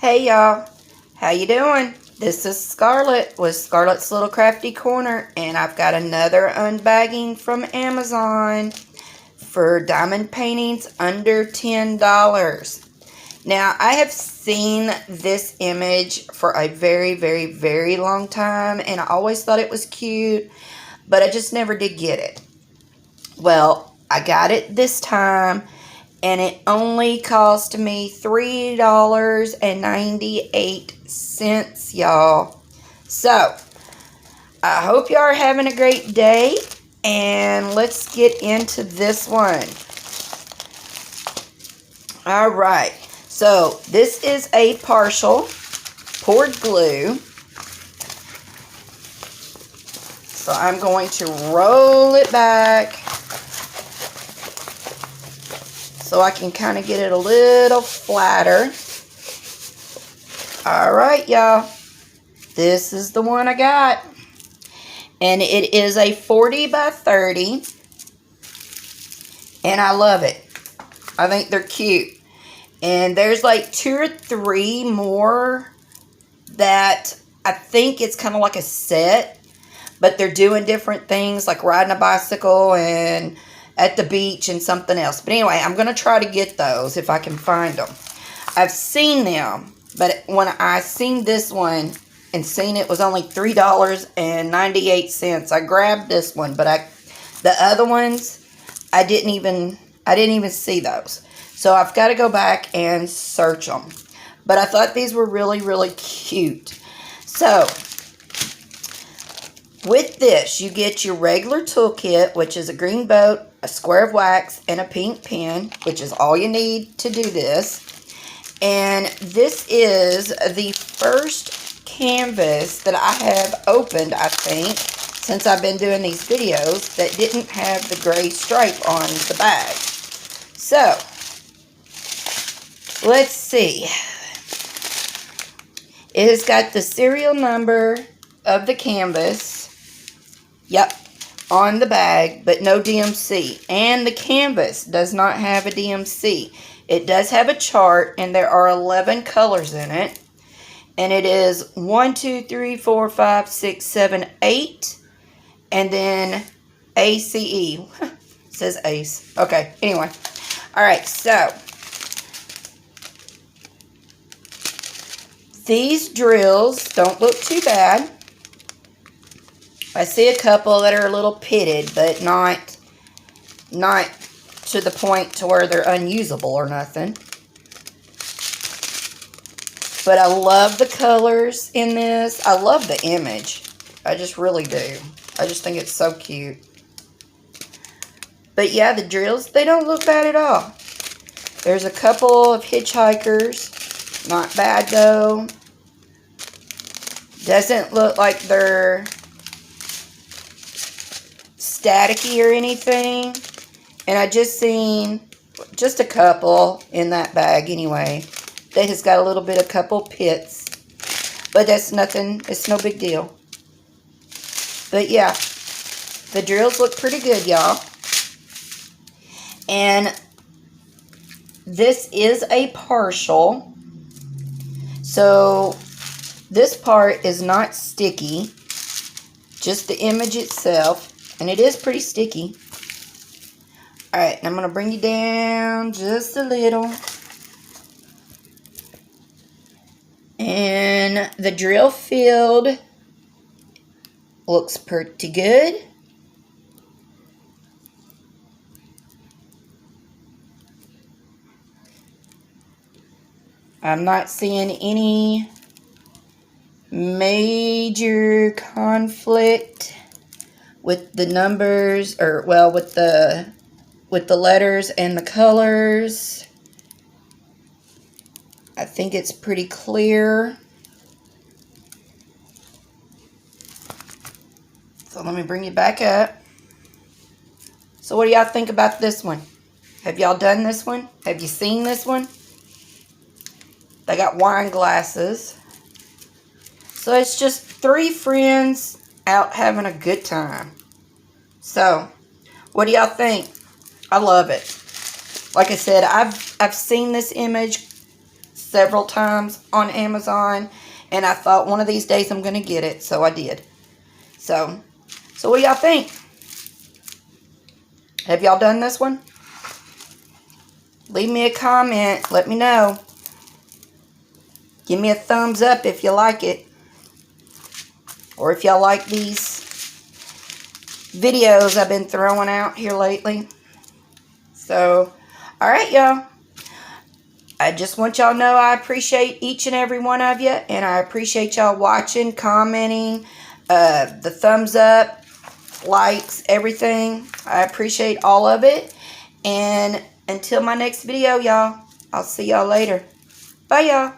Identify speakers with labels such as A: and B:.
A: Hey y'all, how you doing? This is Scarlett with Scarlett's Little Crafty Corner, and I've got another unbagging from Amazon for diamond paintings under $10. Now, I have seen this image for a very, very, very long time, and I always thought it was cute, but I just never did get it. Well, I got it this time, and it only cost me $3.98, y'all. So, I hope y'all are having a great day, and let's get into this one. Alright, so this is a partial poured glue. So I'm going to roll it back so I can kind of get it a little flatter. Alright, y'all. This is the one I got. And it is a 40 by 30. And I love it. I think they're cute. And there's like 2 or 3 more that I think it's kind of like a set. But they're doing different things like riding a bicycle and at the beach and something else. But anyway, I'm going to try to get those if I can find them. I've seen them, but when I seen this one and seen it was only $3.98, I grabbed this one. But the other ones, I didn't even see those. So I've got to go back and search them. But I thought these were really, really cute. So with this, you get your regular toolkit, which is a green boat, a square of wax, and a pink pen, which is all you need to do this. And this is the first canvas that I have opened, I think, since I've been doing these videos, that didn't have the gray stripe on the bag. So, let's see. It has got the serial number of the canvas. Yep, on the bag, but no DMC. And the canvas does not have a DMC. It does have a chart, and there are 11 colors in it. And it is 1, 2, 3, 4, 5, 6, 7, 8. And then ACE. It says ACE. Okay, anyway. Alright, so these drills don't look too bad. I see a couple that are a little pitted, but not to the point to where they're unusable or nothing. But I love the colors in this. I love the image. I just really do. I just think it's so cute. But yeah, the drills, they don't look bad at all. There's a couple of hitchhikers. Not bad though. Doesn't look like they're staticky or anything. And I just seen just a couple in that bag anyway. That has got a little bit of couple pits. But that's nothing. It's no big deal. But yeah. The drills look pretty good, y'all. And this is a partial. So this part is not sticky. Just the image itself. And it is pretty sticky. Alright, I'm going to bring you down just a little. And the drill field looks pretty good. I'm not seeing any major conflict with the numbers, or well, with the letters and the colors. I think it's pretty clear. So let me bring you back up. So what do y'all think about this one? Have y'all done this one? Have you seen this one? They got wine glasses. So it's just 3 friends out having a good time. So, what do y'all think? I love it. Like I said, I've seen this image several times on Amazon, and I thought one of these days I'm going to get it, so I did. So what do y'all think? Have y'all done this one? Leave me a comment. Let me know. Give me a thumbs up if you like it. Or if y'all like these videos I've been throwing out here lately. So, alright y'all. I just want y'all to know I appreciate each and every one of you. And I appreciate y'all watching, commenting, the thumbs up, likes, everything. I appreciate all of it. And until my next video, y'all, I'll see y'all later. Bye, y'all.